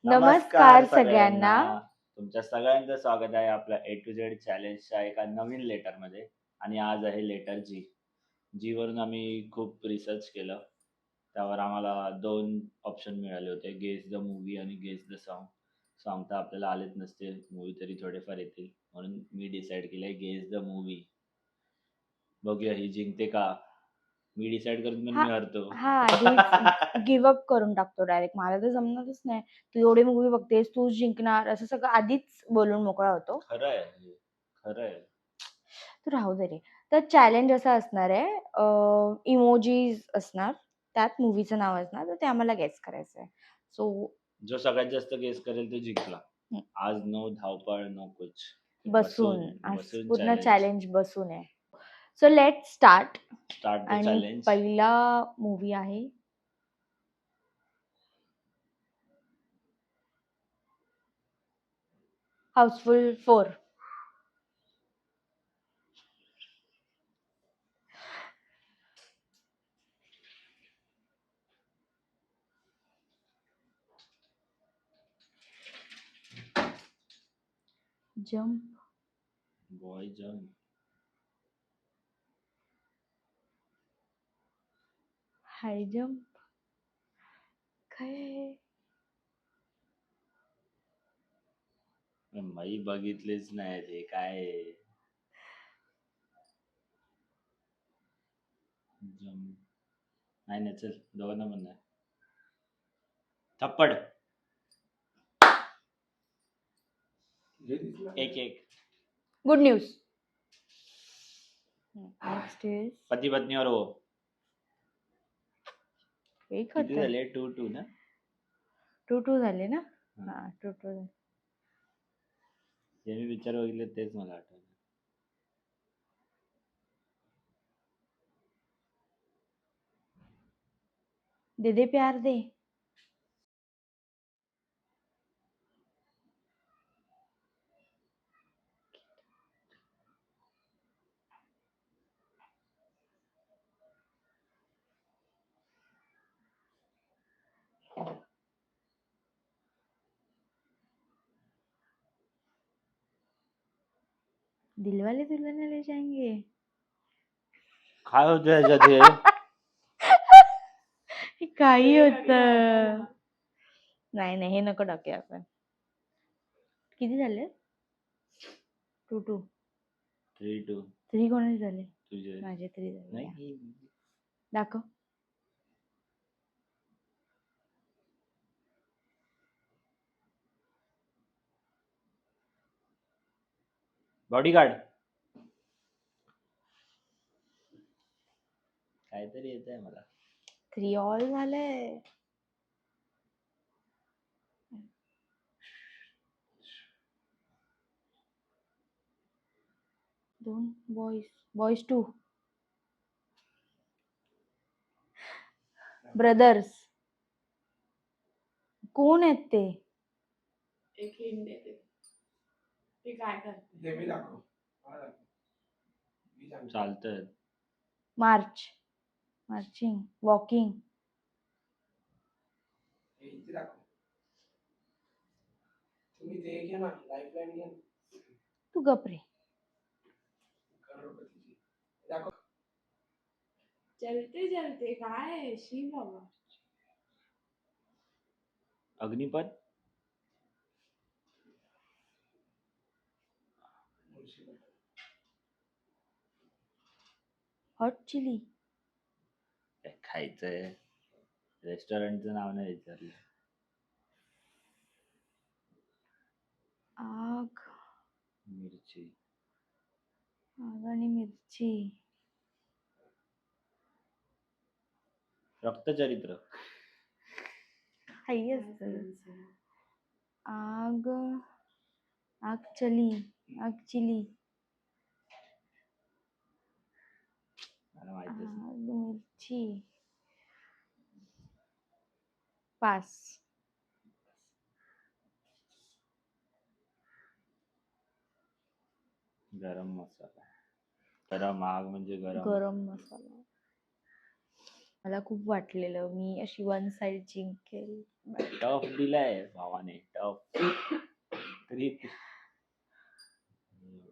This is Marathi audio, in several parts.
नमस्कार सगळ्यांना. तुमच्या सगळ्यांचं स्वागत आहे आपल्या ए टू झेड चॅलेंजच्या एका नवीन लेटरमध्ये. आणि आज आहे लेटर जी. जी वरून आम्ही खूप रिसर्च केलं. त्यावर आम्हाला 2 ऑप्शन मिळाले होते, गेस द मूव्ही आणि गेस द सॉन्ग. सॉन्ग तर आपल्याला आलेच नसते, मूव्ही तरी थोडेफार येतील. म्हणून मी डिसाईड केलंय गेस द मूव्ही. बघूया ही जिंकते का. मी डिसाईड करतो पण हा मी हरतो. आधीच गिव्ह करून टाकतो डायरेक्ट. मला तर जमणारच नाही. तू एवढी मूवी बघतेस, तूच जिंकणार असं सगळं आधीच बोलून मोकळा होतो. खरं आहे हे, खरं आहे. तर राहू दे रे. तर चॅलेंज असा असणार आहे, इमोजीज असणार, त्यात मूवीचं नाव असणार, तर ते आम्हाला गेस करायचं आहे. सो जो सगळ्यात जास्त गेस करेल तो जिंकला. आज नो धावपळ नो कुछ. बसून आज बसून पूर्ण चॅलेंज. चॅलेंज बसून आहे. So let start. Start the आणि चॅलेंज. पहिला मूवी आहे Housefull 4. Jump, boy jump, high jump, काय आहे? मी बघितलेच नाही ते काय आहे? जम्प. नाही नाही, चल दोघांना पण नाही. थप्पड. एक एक. Good news. नेक्स्ट इज पती पत्नी और वो. एक किती होतं. झाले? 2-2 ना. 2-2 झाले ना. हा 2-2 झाले. जे मी पिक्चर बघितले तेच मला आठवलं. दे दे प्यार दे. दिलवाले दुल्हनिया ले जाएंगे. काय होतं ह्याच्यात हे? हे काही होत. नाही नाही, हे नको टाकूया आपण. किती झाले? 2-2. 3-2. 3 कोणाचे झाले? तुझे. माझे 3 झाले. नाही. दाखव. बॉडीगार्ड. काहीतरी येत आहे मला. 3 ऑल झाले. दोन बॉयज 2. ब्रदर्स. कोण आहेत ते? एक हिंट देते. ते काय करते? चालतंय. Marching, walking. तू गप रे. चलते चलते काय आहे? शी बाबा. अग्निपथ. Hot chilli. काय खायचंय? रेस्टॉरंटचं नाव नाही विचारलं. आग मिरची. आणि मिरची. रक्तचरित्र. काही असतं. आग चिली. मला माहितीच नाही. आग मिरची. पास. गरम मसाला. गरम आग म्हणजे गरम. गरम मसाला. मला खूप वाटलेलं मी अशी वन साइड जिंकेल. टफ दिलाय भावाने, टफ. तरी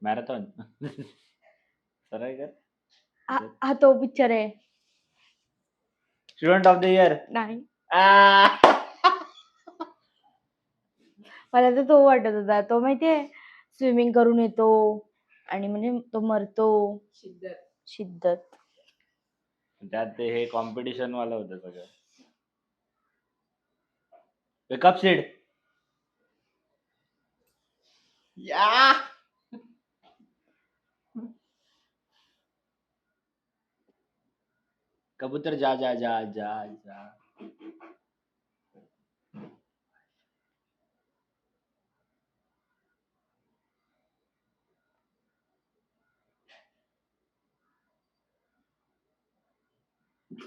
मॅरेथॉन. सरळ कर. हा तो पिक्चर आहे. Student of the year. नाही, मला तर तो वाटत होता. तो माहितीये स्विमिंग करून येतो आणि म्हणजे तो मरतो. शिद्दत. त्यात ते हे कॉम्पिटिशन वाला होतं सगळं. Wake up seed. या कबूतर जा जा जा जा जा.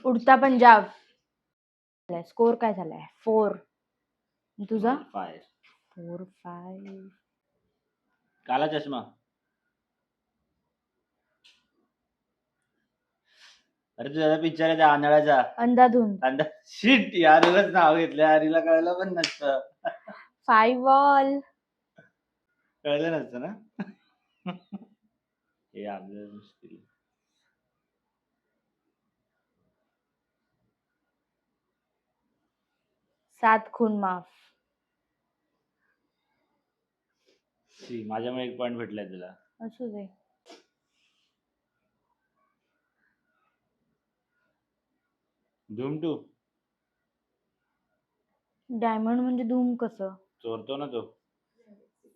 उडता पंजाब. स्कोर काय झालाय? 4. तुझा? 5. 4, 5. काला चष्मा. अरे तुझा पिक्चर आहे त्या आंधळ्याचा. अंधाधुंद. शिट यार, उगाच नाव घेतलं यार, हिला कळलं पण नसतं. 5 ऑल. कळलं नसतं ना. हे आपलं मुश्किल. 7 खून माफ. माझ्यामुळे 1 पॉइंट भेटलाय तुला. असू दे. धूम 2. डायमंड म्हणजे धूम कसं? चोरतो ना तो.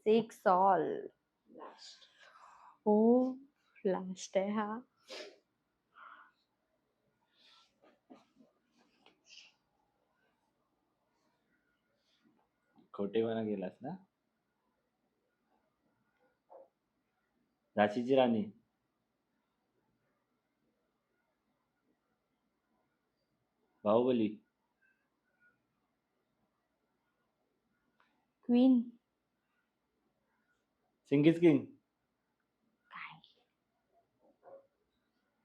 6 ऑल. हो, लास्ट आहे हा. खोटेपणा केलास ना. झाशीची राणी. बाहुबली. क्वीन. सिंगीज किंग. काय?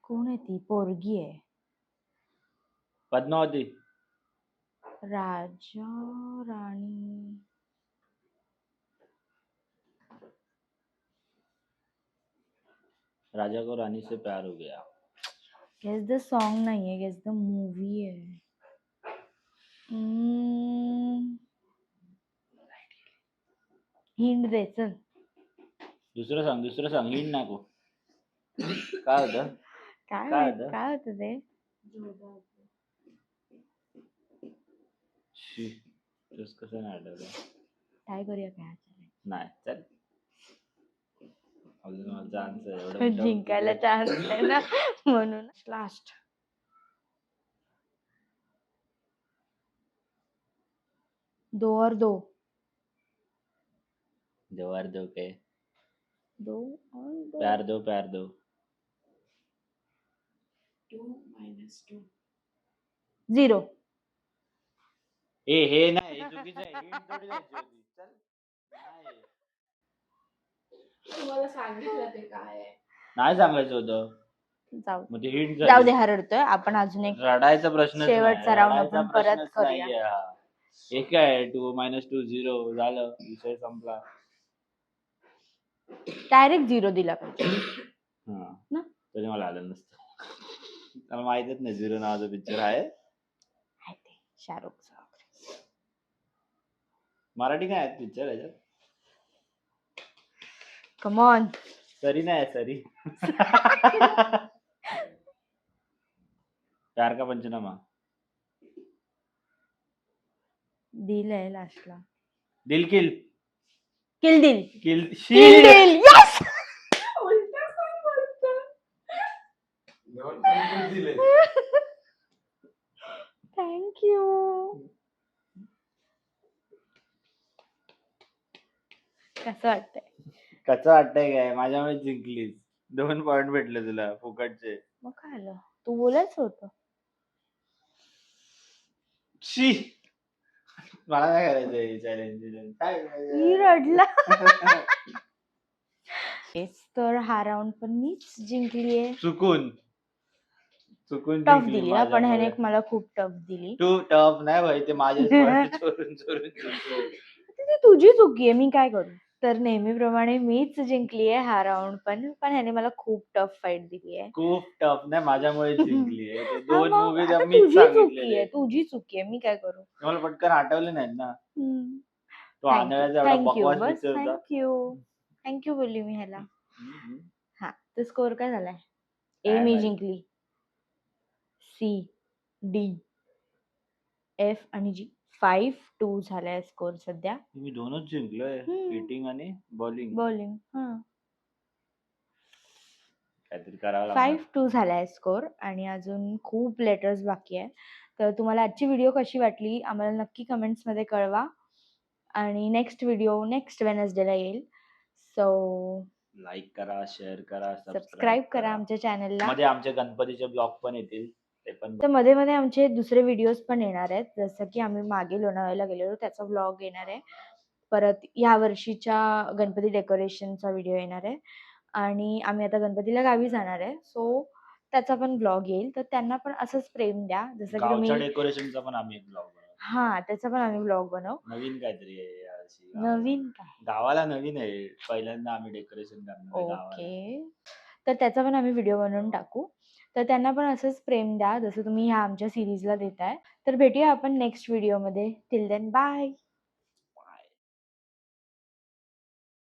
कोण आहे ती? पोरगी आहे. पद्मावती. राजा राणी. राजा को रानी से प्यार हो गया. गेस द सॉन्ग नाहीये, गेस द मूवी आहे. हिंट दे चल. दुसरं सांग हिंट नको. काय होतं? काय होतं? काय होतं ते? कसं नाही आठवलं. काय करूया काय? नाही चल. अजून मला चान्स आहे एवढं. जिंकायला चान्स आहे ना म्हणून. लास्ट. दो और दो. दो और दो के. दो और दो. प्यार दो प्यार दो. 2 - 2. 0. हे नाही, हे चुकीचं आहे. Hint थोडी द्यायची होती. चल. नाही. तुम्हाला सांगितलं ते काय आहे. नाही सांगायचं होतं. जाऊ मग ते हिंट जाऊ दे, हा रडतोय. आपण अजून एक रडायचा प्रश्न. शेवटचा राऊंड आपण परत करूया. हे काय 2 - 2 0 झालं, विषय संपला. डायरेक्ट 0 दिला पाहिजे हा ना. तरी मला आलं नसतं. मला माहितच नाही 0 नावाचा पिक्चर आहे. ते शाहरुखचा. मराठी काय आहे पिक्चर याच्यात? Come on. सरी नाही सरी. प्यार का पंचनामा. दिल आहे लास्टला. दिल किल. किल दिल. किल किल दिल. यस. उलटा कोण बोलतं? थँक्यू. कसं वाटतंय? कसं वाटतंय काय? माझ्यामुळे जिंकलीस. 2 पॉइंट भेटले तुला फुकटचे. मग काय आलं? तू बोलायचं होतं. शी मला काय करायचंय चॅलेंज. काय मी रडला. तर हा राऊंड पण मीच जिंकलीये. चुकून. चुकून टफ जिंकली दिली हा, पण ह्याने माझ्यामुळे. मला खूप टफ दिली. तू टफ नाही भाई, ते माझेच पॉइंट चोरून चोरून जिंकले. ती तुझी चुकी आहे, मी काय करू? तर नेहमीप्रमाणे मीच जिंकली आहे हा राउंड पण ह्याने मला खूप टफ फाईट दिली आहे. खूप टफ नाही, माझ्यामुळेच जिंकली आहे. ते हा 2 मग मूव्हीज आता मीच तुझी चुकी सांगितलेले. आहे, तुझी चुकी आहे, मी काय करू? मला पटकन आठवले नाहीत ना. तो थँक्यू आंधळ्याचा एवढा थँक्यू बकवास बस पिक्चर होता. थँक्यू बोलली मी ह्याला. हम्म. हा, तर स्कोर काय झालाय? ए काय मी माहित. जिंकली, सी, डी, एफ आणि जी 5-2 झालाय स्कोर सध्या. मी 2च जिंकलोय, हम्म. हिटिंग आणि बॉलिंग. बॉलिंग काहीतरी करावं लागणार. 5-2 झालाय स्कोर आणि अजून खूप लेटर्स बाकी आहे. तर तुम्हाला आजची व्हिडिओ कशी वाटली आम्हाला नक्की कमेंट्समध्ये कळवा आणि नेक्स्ट व्हिडिओ नेक्स्ट वेनसडेला येईल. सो लाईक करा, शेअर करा, सबस्क्राईब करा आमच्या चॅनलला. मध्ये आमचे गणपतीचे ब्लॉग पण येतील, ते पण तर मध्ये मध्ये आमचे दुसरे व्हिडिओज पण येणार आहेत, जसं की आम्ही मागे लोणावळ्याला गेलेलो त्याचा व्लॉग येणार आहे. परत या वर्षीच्या गणपती डेकोरेशनचा व्हिडिओ येणार आहे आणि आम्ही आता गणपतीला गावी जाणार आहे. सो त्याचा पण व्लॉग येईल. तर त्यांना पण असंच प्रेम द्या जसं की गावच्या तुम्ही. डेकोरेशनचा पण आम्ही एक ब्लॉग बनवू. हा, त्याचा पण आम्ही व्लॉग बनवू. नवीन काहीतरी आहे यावर्षी गावाला. नवीन काय? गावाला नवीन आहे, पहिल्यांदा आम्ही डेकोरेशन करणार आहे गावाला. ओके. तर त्याचा पण आम्ही व्हिडिओ बनवून टाकू. तर त्यांना पण असंच प्रेम द्या जसं तुम्ही ह्या आमच्या सिरीजला देताय. तर भेटूया आपण नेक्स्ट व्हिडिओमध्ये. Till then bye.